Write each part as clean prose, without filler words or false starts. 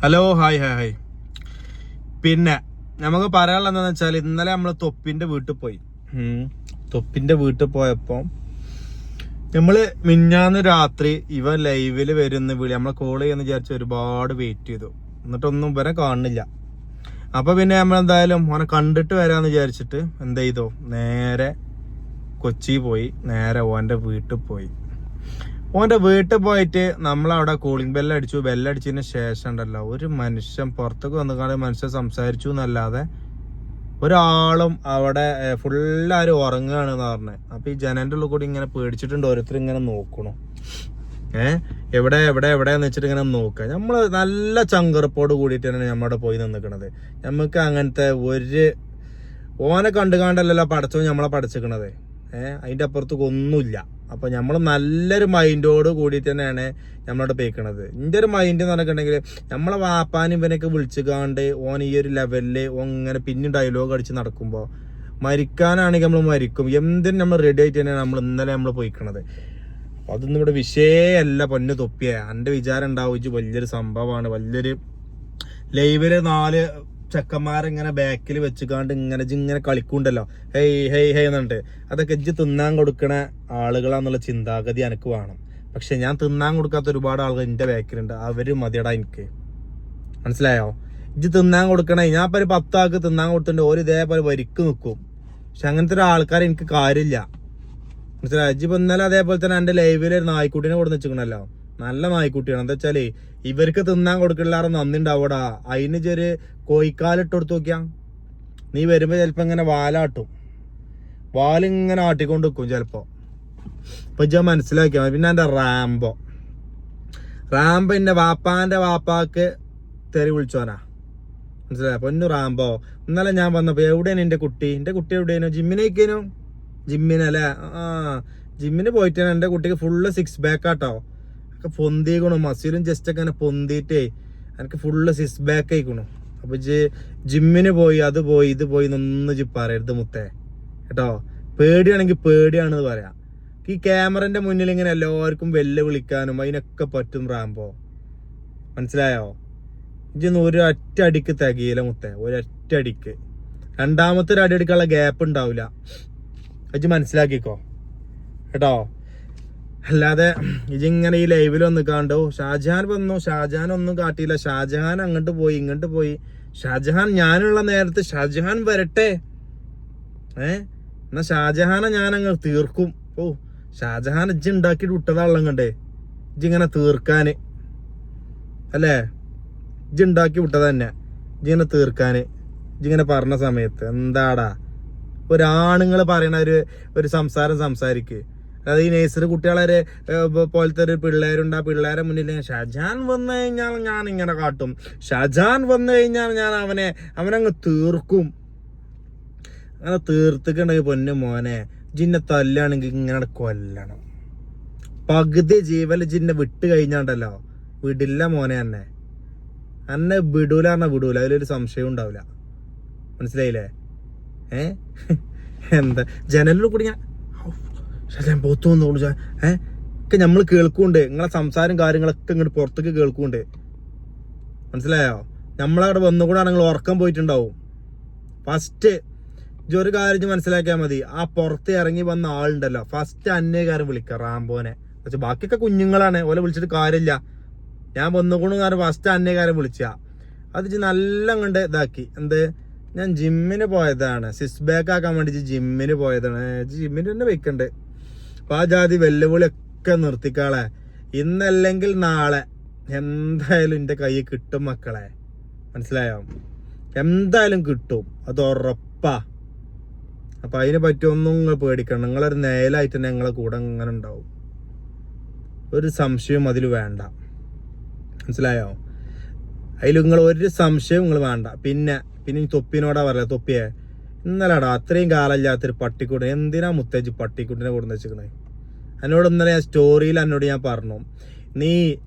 Hello hi hi hi. പിന്നെ നമുക്ക് പറയാനുള്ള എന്താണെന്ന് വെച്ചാൽ ഇന്നലെ നമ്മൾ തൊപ്പിന്റെ വീട്ടിൽ പോയി. തൊപ്പിന്റെ വീട്ടിൽ പോയപ്പോൾ നമ്മള് മിഞ്ഞാന്ന് രാത്രി ഇവൻ ലൈവില് വരുന്ന വിളി നമ്മളെ കോൾ ചെയ്യാന്ന് വിചാരിച്ച് ഒരുപാട് വെയിറ്റ് ചെയ്തു. എന്നിട്ടൊന്നും ഇവരെ കാണുന്നില്ല. അപ്പൊ പിന്നെ നമ്മൾ എന്തായാലും ഓനെ കണ്ടിട്ട് വരാന്ന് വിചാരിച്ചിട്ട് എന്ത് ചെയ്തു, നേരെ കൊച്ചി പോയി, നേരെ ഓന്റെ വീട്ടിൽ പോയി. ഓന്റെ വീട്ടിൽ പോയിട്ട് നമ്മളവിടെ കൂളിംഗ് ബെല്ലടിച്ചു. ബെല്ലടിച്ചതിന് ശേഷം ഉണ്ടല്ലോ, ഒരു മനുഷ്യൻ പുറത്തേക്ക് വന്നുകൊണ്ട് മനുഷ്യൻ സംസാരിച്ചു എന്നല്ലാതെ ഒരാളും അവിടെ ഫുള്ളാരും ഉറങ്ങുകയാണെന്ന് പറഞ്ഞത്. അപ്പൊ ഈ ജനന്റെ ഉള്ളിൽ കൂടി ഇങ്ങനെ പേടിച്ചിട്ടുണ്ട്, ഓരോരുത്തർ ഇങ്ങനെ നോക്കണു. എവിടെ എവിടെ എവിടെയെന്ന് വെച്ചിട്ട് ഇങ്ങനെ നോക്കുക. നമ്മള് നല്ല ചങ്കറപ്പോട് കൂടിയിട്ട് തന്നെയാണ് നമ്മളവിടെ പോയി നിന്നിക്കണത്. നമുക്ക് അങ്ങനത്തെ ഓനെ കണ്ടുകാണ്ടല്ലോ പടച്ചോ നമ്മളെ പടച്ചിക്കണത്. അതിന്റെ അപ്പുറത്തേക്ക് ഒന്നുമില്ല. അപ്പൊ നമ്മൾ നല്ലൊരു മൈൻഡോട് കൂടിയിട്ട് തന്നെയാണ് നമ്മളവിടെ പോയിക്കണത്. ഇതിന്റെ ഒരു മൈൻഡ് എന്ന് പറഞ്ഞിട്ടുണ്ടെങ്കിൽ നമ്മളെ വാപ്പാനും ഇവനൊക്കെ വിളിച്ചുകാണ്ട് ഓൻ ഈ ഒരു ലെവലില് ഇങ്ങനെ പിന്നെ ഡയലോഗ് അടിച്ച് നടക്കുമ്പോ മരിക്കാനാണെങ്കിൽ നമ്മൾ മരിക്കും. എന്തിനും നമ്മൾ റെഡി ആയിട്ട് തന്നെയാണ് നമ്മൾ പോയിക്കണത്. അതൊന്നും ഇവിടെ വിഷയമല്ല. പൊന്നു തൊപ്പിയ എന്റെ വിചാരം ഉണ്ടാവും വലിയൊരു സംഭവമാണ്, വലിയൊരു ലൈവില് 4 ചെക്കന്മാരിങ്ങനെ ബാക്കിൽ വെച്ചുകാണ്ട് ഇങ്ങനെ കളിക്കുണ്ടല്ലോ, ഹെയ് ഹെയ് ഹെയ് എന്നിട്ട്. അതൊക്കെ ഇജ്ജ് തിന്നാൻ കൊടുക്കണ ആളുകളാന്നുള്ള ചിന്താഗതി എനിക്ക് വേണം. പക്ഷെ ഞാൻ തിന്നാൻ കൊടുക്കാത്ത ഒരുപാട് ആളുകൾ എന്റെ ബാക്കിലുണ്ട്. അവര് മതിയടാ എനിക്ക്, മനസ്സിലായോ? ഇജ്ജ് തിന്നാൻ കൊടുക്കണേ. ഞാൻ ഇപ്പൊ 10 ആൾക്ക് തിന്നാൻ കൊടുത്തിട്ടുണ്ട്, ഒരു ഇതേപോലെ വരിക്ക് നിൽക്കും. പക്ഷെ അങ്ങനത്തെ ഒരു ആൾക്കാർ എനിക്ക് കാര്യമില്ല, മനസ്സിലായോ? ഇജ്ജ് ഇപ്പൊ ഇന്നലെ അതേപോലെ തന്നെ എന്റെ ലൈവില് ഒരു നായ്ക്കുട്ടിനെ കൊടുന്ന് വെച്ചിക്കണല്ലോ, നല്ല നായ്ക്കുട്ടിയാണ്. എന്താ വെച്ചാല് ഇവർക്ക് തിന്നാൻ കൊടുക്കില്ലാറ് നന്ദി ഉണ്ടാവൂടാ. അതിന് ചെറിയ കോഴിക്കാലിട്ട് കൊടുത്തു നോക്കിയാ നീ വരുമ്പോ ചിലപ്പോ ഇങ്ങനെ വാലിങ്ങനെ ആട്ടിക്കൊണ്ട് വെക്കും ചിലപ്പോ. ഇപ്പൊ ഇജ്ജ മനസ്സിലാക്കിയാ. പിന്നെ എന്റെ റാംബോ എന്റെ വാപ്പാന്റെ വാപ്പാക്ക് തെറി വിളിച്ചോനാ, മനസ്സിലായോ? പൊന്നു റാംബോ, ഇന്നലെ ഞാൻ വന്നപ്പോ എവിടെയാണ് എന്റെ കുട്ടി എവിടെയാനു? ജിമ്മിനല്ലേ? ജിമ്മിന് പോയിട്ടാണ്. എന്റെ കുട്ടിക്ക് ഫുള്ള് 6 പാക്ക് ആട്ടോ. ഒക്കെ പൊന്തിക്കണു, മസിലും ജസ്റ്റ് ഒക്കെ അങ്ങനെ പൊന്തിട്ടേ എനിക്ക് ഫുള്ള് 6 പാക്ക് ആയിക്കണു. അപ്പൊ ജിമ്മിന് പോയി, അത് പോയി ഇത് പോയി എന്നൊന്നും പറയരുത് മുത്തേ കേട്ടോ. പേടിയാണെങ്കിൽ പേടിയാണെന്ന് പറയാം. ഈ ക്യാമറന്റെ മുന്നിൽ ഇങ്ങനെ എല്ലാവർക്കും വിളിക്കാനും അതിനൊക്കെ പറ്റും റാംബോ, മനസ്സിലായോ? ഇതൊന്നും ഒരു ഒറ്റ അടിക്ക് തികയില്ല മുത്തേ, ഒരൊറ്റ അടിക്ക്. രണ്ടാമത്തെ ഒരു അടി അടിക്കാനുള്ള ഗ്യാപ്പ് ഉണ്ടാവില്ല. അത് മനസ്സിലാക്കിക്കോ കേട്ടോ. അല്ലാതെ ഇതിങ്ങനെ ഈ ലൈവിൽ വന്ന് കാണ്ടോ ഷാജഹാൻ വന്നു, ഷാജഹാൻ ഒന്നും കാട്ടിയില്ല, ഷാജഹാൻ അങ്ങോട്ട് പോയി ഇങ്ങോട്ട് പോയി. ഷാജഹാൻ ഞാനുള്ള നേരത്തെ ഷാജഹാൻ വരട്ടെ, എന്നാ ഷാജഹാനെ ഞാൻ അങ്ങ് തീർക്കും. ഷാജഹാൻ ഇജ്ജ് ഉണ്ടാക്കിയിട്ട് വിട്ടതാള്ളം കണ്ടേ, ഇജ്ജിങ്ങനെ തീർക്കാന് അല്ലേ? ഇജ്ജ് ഉണ്ടാക്കി വിട്ടത് തന്നെ ഇജ്ജിങ്ങനെ തീർക്കാന്. ഇജ്ജിങ്ങനെ പറഞ്ഞ സമയത്ത് എന്താടാ ഒരാണുങ്ങൾ പറയണ ഒരു സംസാരിക്ക്. അതായത് ഈ നേഴ്സറി കുട്ടികളെ പോലത്തെ ഒരു പിള്ളേരുണ്ട്. ആ പിള്ളേരെ മുന്നിൽ ഷാജഹാൻ വന്നു കഴിഞ്ഞാൽ ഞാൻ ഇങ്ങനെ കാട്ടും, ഷാജഹാൻ വന്നു കഴിഞ്ഞാൽ ഞാൻ അവനങ്ങ് തീർക്കും. അങ്ങനെ തീർത്തിട്ടുണ്ടെങ്കിൽ പൊന്നു മോനെ, ജിന്നെ തല്ലാണെങ്കിൽ ഇങ്ങനെ കൊല്ലണം. പകുതി ജീവല് ജിന്നെ വിട്ട് കഴിഞ്ഞാണ്ടല്ലോ വിടില്ല മോനെ. എന്നെ വിടൂല അതിലൊരു സംശയം ഉണ്ടാവില്ല, മനസ്സിലായില്ലേ? എന്താ ജനലിൽ കൂടി ഞാൻ പുറത്തു വന്നു ഒക്കെ നമ്മൾ കേൾക്കുന്നുണ്ട്. നിങ്ങളെ സംസാരം കാര്യങ്ങളൊക്കെ ഇങ്ങോട്ട് പുറത്തേക്ക് കേൾക്കുന്നുണ്ട്, മനസ്സിലായോ? നമ്മളവിടെ വന്നുകൂടാ നിങ്ങൾ ഉറക്കം പോയിട്ടുണ്ടാവും. ഫസ്റ്റ് ഒരു കാര്യം മനസ്സിലാക്കിയാൽ മതി, ആ പുറത്ത് ഇറങ്ങി വന്ന ആളുണ്ടല്ലോ ഫസ്റ്റ് അന്യകാരം വിളിക്കുക റാംബോനെ. പക്ഷെ ബാക്കിയൊക്കെ കുഞ്ഞുങ്ങളാണ്, ഓലെ വിളിച്ചിട്ട് കാര്യമില്ല. ഞാൻ വന്നുകൂടും കാരണം ഫസ്റ്റ് അന്യകാരം വിളിച്ച അത് നല്ല കണ്ട് ഇതാക്കി. ഞാൻ ജിമ്മിന് പോയതാണ്, 6 പാക്ക് ആക്കാൻ വേണ്ടി ജിമ്മിന് പോയതാണ്. ജിമ്മിന് തന്നെ വെക്കണ്ട്. അപ്പൊ ആ ജാതി വെല്ലുവിളിയൊക്കെ നിർത്തിക്കാളെ. ഇന്നല്ലെങ്കിൽ നാളെ എന്തായാലും എന്റെ കയ്യിൽ കിട്ടും മക്കളെ, മനസ്സിലായോ? എന്തായാലും കിട്ടും, അത് ഉറപ്പാ. അപ്പൊ അതിനെ പറ്റിയൊന്നും നിങ്ങൾ പേടിക്കണം. നിങ്ങളൊരു നേലായിട്ട് തന്നെ നിങ്ങളെ കൂടെ ഇങ്ങനെ ഉണ്ടാവും, ഒരു സംശയവും അതിൽ വേണ്ട, മനസ്സിലായോ? അതിൽ നിങ്ങൾ ഒരു സംശയവും നിങ്ങൾ വേണ്ട. പിന്നെ തൊപ്പിനോടാ പറയാ, തൊപ്പിയെ ഇന്നലെടാ അത്രയും കാലമില്ലാത്തൊരു പട്ടിക്കൂട്ട് എന്തിനാ മുത്തേജ് പട്ടിക്കുട്ടിനെ കൊടുന്ന് വെച്ചിരിക്കണേ? എന്നോട് ഇന്നലെ ഞാൻ സ്റ്റോറിയിൽ ഞാൻ പറഞ്ഞു, നീ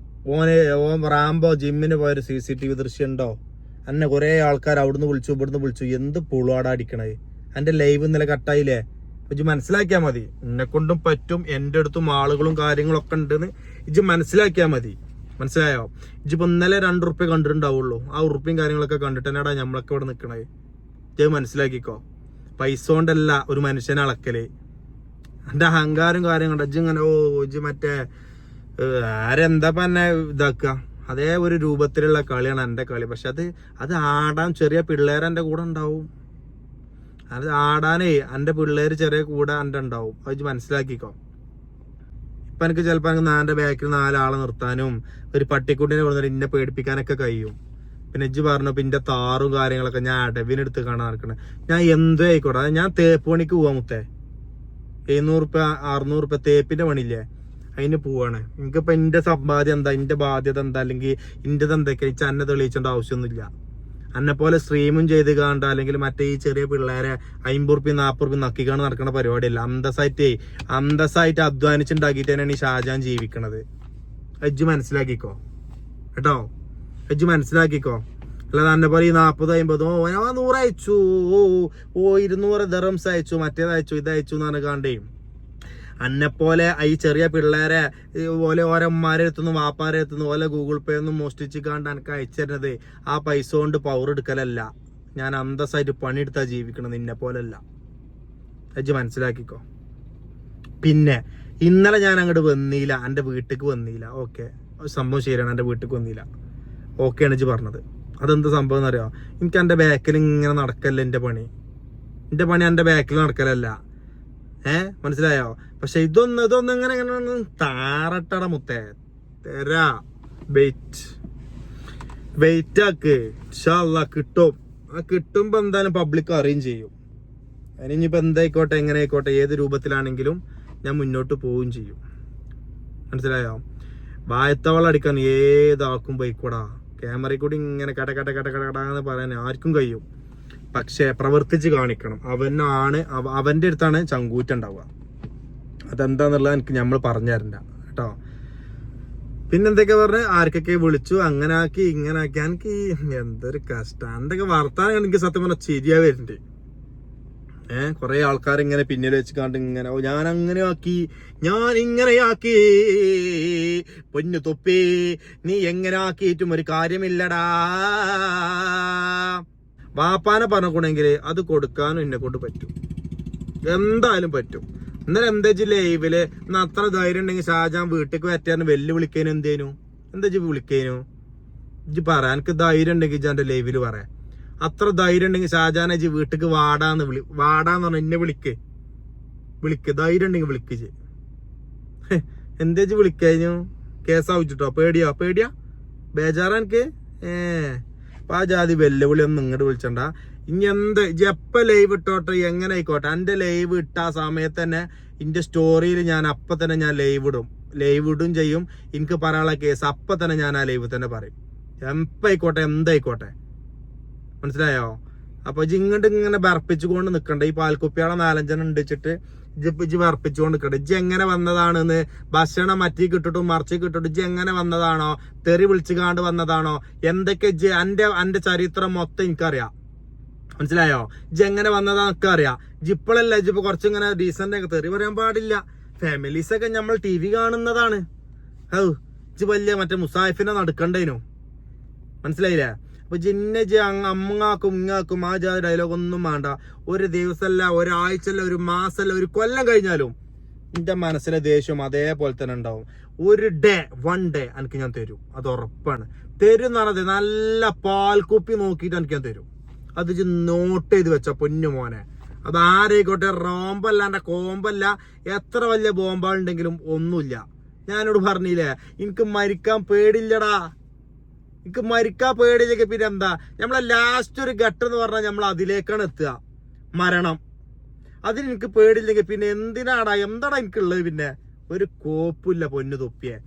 ഓൻ റാംബോ ജിമ്മിന് പോയൊരു CCTV ദൃശ്യം ഉണ്ടോ? എന്നെ കുറെ ആൾക്കാർ അവിടുന്ന് വിളിച്ചു ഇവിടുന്ന് വിളിച്ചു, എന്ത് പുളുവാടാ അടിക്കണേ? എന്റെ ലൈവ് ഇന്നലെ കട്ടായില്ലേ? ഇജ്ജ് മനസ്സിലാക്കിയാ മതി. എന്നെ കൊണ്ടും പറ്റും, എന്റെ അടുത്തും ആളുകളും കാര്യങ്ങളൊക്കെ ഉണ്ടെന്ന് ഇജ്ജ് മനസ്സിലാക്കിയാ മതി, മനസ്സിലായോ? ഇജിപ്പോ ഇന്നലെ 2 ഉറുപ്പ്യ കണ്ടിട്ടുണ്ടാവുള്ളൂ. ആ ഉറുപ്പ്യം കാര്യങ്ങളൊക്കെ കണ്ടിട്ട് തന്നെടാ നമ്മളൊക്കെ ഇവിടെ നിക്കണേ. ഇത് മനസ്സിലാക്കിക്കോ. പൈസ കൊണ്ടല്ല ഒരു മനുഷ്യനെ അളക്കല്. എന്റെ അഹങ്കാരം കാര്യം കണ്ട ഇങ്ങനെ ഇജ്ജ് മറ്റേ ആരെന്താ എന്നെ ഇതാക്കുക, അതേ ഒരു രൂപത്തിലുള്ള കളിയാണ് എന്റെ കളി. പക്ഷെ അത് ആടാൻ ചെറിയ പിള്ളേർ എന്റെ കൂടെ ഉണ്ടാവും. അത് ആടാനേ എന്റെ പിള്ളേര് ചെറിയ കൂടെ എന്റെ ഉണ്ടാവും. അത് മനസ്സിലാക്കിക്കോ. ഇപ്പൊ എനിക്ക് ചിലപ്പോ എന്റെ ബാക്കിൽ 4 ആളെ നിർത്താനും ഒരു പട്ടിക്കുട്ടിനെ കൊണ്ടുവന്നിട്ട് ഇന്നെ പേടിപ്പിക്കാനൊക്കെ കഴിയും. പിന്നെ ഇജ്ജ് പറഞ്ഞു പിന്നെ താറും കാര്യങ്ങളൊക്കെ ഞാൻ അടവിനെടുത്ത് കാണാൻ നടക്കണേ. ഞാൻ എന്തോ ആയിക്കോട്ടെ, ഞാൻ തേപ്പ് പണിക്ക് പോവാ മുത്തേ. 700 ഉറുപ്പ്യ 600 ഉറുപ്പ്യ തേപ്പിന്റെ പണിയില്ലേ, അതിന് പോവാണ്. എനിക്കിപ്പോ എന്റെ സമ്പാദ്യം എന്താ, എന്റെ ബാധ്യത എന്താ, അല്ലെങ്കിൽ ഇന്റത് എന്തൊക്കെ വെച്ചാൽ അന്നെ തെളിയിച്ചേണ്ട ആവശ്യമൊന്നുമില്ല. അന്നെ പോലെ സ്ട്രീമും ചെയ്ത് കാണണ്ട, അല്ലെങ്കിൽ മറ്റേ ഈ ചെറിയ പിള്ളേരെ 50 ഉറുപ്പ്യ 40 ഉറുപ്പ്യ നക്കിക്കാണ് നടക്കുന്ന പരിപാടിയല്ല. അന്തസ്സായിട്ട് അധ്വാനിച്ചുണ്ടാക്കിയിട്ട് തന്നെയാണ് ഈ ഷാജാൻ ജീവിക്കണത്. ഇജ്ജ് മനസ്സിലാക്കിക്കോ കേട്ടോ, ഇജ്ജ് മനസ്സിലാക്കിക്കോ. അല്ലാതെ അന്നെ പോലെ ഈ 40 50 ഞാൻ 100 അയച്ചു, 200 ദറംസ് അയച്ചു, മറ്റേതയച്ചു ഇതയച്ചു എന്ന് പറഞ്ഞാണ്ടേ അന്നെപ്പോലെ ഈ ചെറിയ പിള്ളേരെ ഓലെ ഓരമ്മാരെ എത്തുന്നു വാപ്പാരെ എത്തുന്നു ഓലെ ഗൂഗിൾ പേ ഒന്നും മോഷ്ടിച്ച് കാണ്ട് എനിക്ക് അയച്ചിരുന്നത് ആ പൈസ കൊണ്ട് പവർ എടുക്കലല്ല. ഞാൻ അന്തസ്സായിട്ട് പണിയെടുത്താ ജീവിക്കണം, നിന്നെ പോലല്ല. ഇജ്ജ് മനസ്സിലാക്കിക്കോ. പിന്നെ ഇന്നലെ ഞാൻ അങ്ങോട്ട് വന്നില്ല, എൻ്റെ വീട്ടിലേക്ക് വന്നില്ല. ഓക്കെ, സംഭവം ശരിയാണ്, എൻ്റെ വീട്ടിലേക്ക് വന്നില്ല. ഓക്കെയാണ് ഇജ്ജ് പറഞ്ഞത്. അതെന്താ സംഭവം എന്നറിയോ? എനിക്ക് എൻ്റെ ബാക്കിൽ ഇങ്ങനെ നടക്കല്ല എൻ്റെ പണി എൻ്റെ ബാക്കിൽ നടക്കലല്ല. മനസ്സിലായോ? പക്ഷെ ഇതൊന്നും ഇങ്ങനെ താറട്ടട മുത്തേ തരാ. വെയിറ്റ് ആക്ക്, കിട്ടും. ആ കിട്ടുമ്പോ എന്തായാലും പബ്ലിക് അറിയും ചെയ്യും. അതിനിപ്പോ എന്തായിക്കോട്ടെ എങ്ങനെ ആയിക്കോട്ടെ ഏത് രൂപത്തിലാണെങ്കിലും ഞാൻ മുന്നോട്ട് പോവുകയും ചെയ്യും. മനസ്സിലായോ? വായത്തവള അടിക്കാൻ ഏതാക്കും പോയിക്കൂടാ. ക്യാമറയിൽ കൂടി ഇങ്ങനെ കടന്ന് പറയാൻ ആർക്കും കഴിയും. പക്ഷെ പ്രവർത്തിച്ച് കാണിക്കണം. അവന്റെ അടുത്താണ് ചങ്കൂറ്റുണ്ടാവുക. അതെന്താന്നുള്ളത് എനിക്ക് നമ്മൾ പറഞ്ഞു തരണ്ട കേട്ടോ. പിന്നെന്തൊക്കെ പറഞ്ഞ് ആർക്കൊക്കെ വിളിച്ചു, അങ്ങനെ ആക്കി ഇങ്ങനെ ആക്കി. എനിക്ക് എന്തൊരു കഷ്ടം. എന്തൊക്കെ വർത്താനം എനിക്ക് സത്യം പറഞ്ഞാൽ ശരിയാ വരുന്നുണ്ട്. കുറെ ആൾക്കാർ ഇങ്ങനെ പിന്നിൽ വെച്ച് കണ്ട് ഇങ്ങനെ ഞാൻ അങ്ങനെ ആക്കി, ഞാൻ ഇങ്ങനെ ആക്കി. പൊന്നു തൊപ്പി, നീ എങ്ങനെ ആക്കിയിട്ടും ഒരു കാര്യമില്ലടാ. വാപ്പാനെ പറഞ്ഞുകൊണ്ടെങ്കിൽ അത് കൊടുക്കാനും എന്നെ കൊണ്ട് പറ്റും, എന്തായാലും പറ്റും. എന്നാലും എന്താ ലൈവില് അത്ര ധൈര്യം ഉണ്ടെങ്കിൽ ഷാജാൻ വീട്ടിലേക്ക് വറ്റാന്ന് വെല്ലുവിളിക്കേനു. എന്തേനു എന്താ വിളിക്കേനു? ഇജ്ജ് പറയാൻ എനിക്ക് ധൈര്യം ഉണ്ടെങ്കിൽ ഇജ്ജ് എന്റെ ലൈവില് പറയാം. അത്ര ധൈര്യം ഉണ്ടെങ്കിൽ ഷാജാനെ ഇജ്ജ് വീട്ടിലേക്ക് വാടാന്ന് പറഞ്ഞ എന്നെ വിളിക്ക്. ധൈര്യം ഉണ്ടെങ്കിൽ വിളിക്ക്. എന്താ ഇജ്ജ് വിളിക്കഴിഞ്ഞു? കേസാവിച്ചിട്ടോ? പേടിയാ ബേജാറാ എനിക്ക്. അപ്പൊ ആ ജാതി വെല്ലുവിളി ഒന്നും ഇങ്ങോട്ട് വിളിച്ചണ്ട. ഇനി എന്ത് എപ്പ ലൈവ് ഇട്ടോട്ടെ എങ്ങനെ ആയിക്കോട്ടെ, എന്റെ ലൈവ് ഇട്ട ആ സമയത്ത് തന്നെ എന്റെ സ്റ്റോറിയിൽ ഞാൻ അപ്പൊ തന്നെ ഞാൻ ലൈവ് ഇടും ചെയ്യും. എനിക്ക് പറയാനുള്ള കേസ് അപ്പൊ തന്നെ ഞാൻ ആ ലൈവ് തന്നെ പറയും. എപ്പായിക്കോട്ടെ എന്തായിക്കോട്ടെ, മനസ്സിലായോ? അപ്പൊ ഇങ്ങോട്ട് ഇങ്ങനെ ബർപ്പിച്ചുകൊണ്ട് നിക്കണ്ട. ഈ പാൽക്കുപ്പിയാളെ 4-5 ഉണ്ടിച്ചിട്ട് ഇജ്ജ് ബർപ്പിച്ചുകൊണ്ട് നിക്കണ്ട. ഇജ്ജ് എങ്ങനെ വന്നതാണെന്ന് ഭക്ഷണം മറ്റേ കിട്ടിട്ടും മറിച്ച് കിട്ടിട്ടും ഇജ്ജ് എങ്ങനെ വന്നതാണോ, തെറി വിളിച്ചു കാണ്ട് വന്നതാണോ, എന്തൊക്കെ ഇജ്ജ് എന്റെ ചരിത്രം മൊത്തം എനിക്കറിയാം. മനസ്സിലായോ? ഇജ്ജ് എങ്ങനെ വന്നതാന്നൊക്കെ അറിയാം. ഇജ്ജ് ഇപ്പോഴല്ല, ഇജ്ജിപ്പോ കുറച്ചിങ്ങനെ ഡീസന്റ് ഒക്കെ തെറി പറയാൻ പാടില്ല. ഫാമിലീസൊക്കെ നമ്മൾ TV കാണുന്നതാണ്. ഇജ്ജ് വലിയ മറ്റേ മുസാഫിനെ നടക്കണ്ടേനു. മനസ്സിലായില്ലേ? അപ്പൊ ജിന്നെ അമ്മങ്ങാക്കും ഇങ്ങാക്കും ആ ജാതി ഡയലോഗ് ഒന്നും വേണ്ട. ഒരു ദിവസമല്ല, ഒരാഴ്ചല്ല, ഒരു മാസമല്ല, ഒരു കൊല്ലം കഴിഞ്ഞാലും എന്റെ മനസ്സിലെ ദേഷ്യം അതേപോലെ തന്നെ ഉണ്ടാവും. ഒരു വൺ ഡേ എനിക്ക് ഞാൻ തരും, അത് ഉറപ്പാണ്. തരും എന്ന് പറഞ്ഞത് നല്ല പാൽക്കുപ്പി നോക്കിയിട്ട് എനിക്ക് ഞാൻ തരും. അത് നോട്ട് ചെയ്ത് വെച്ച പൊന്നു മോനെ. അത് ആരായിക്കോട്ടെ, റോമ്പല്ല കോമ്പല്ല, എത്ര വലിയ ബോംബുണ്ടെങ്കിലും ഒന്നുമില്ല. ഞാനോട് പറഞ്ഞില്ലേ എനിക്ക് മരിക്കാൻ പേടില്ലടാ. എനിക്ക് മരിക്കാൻ പേടിയില്ലെങ്കിൽ പിന്നെ എന്താ, നമ്മളെ ലാസ്റ്റ് ഒരു ഘട്ടം എന്ന് പറഞ്ഞാൽ നമ്മൾ അതിലേക്കാണ് എത്തുക, മരണം. അതിന് എനിക്ക് പേടിയില്ലെങ്കിൽ പിന്നെ എന്താടാ എനിക്കുള്ളത്? പിന്നെ ഒരു കോപ്പില്ല പൊന്നു തൊപ്പിയെ.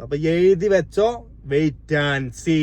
അപ്പൊ എഴുതി വെച്ചോ, വെയിറ്റ് ആൻഡ് സീ.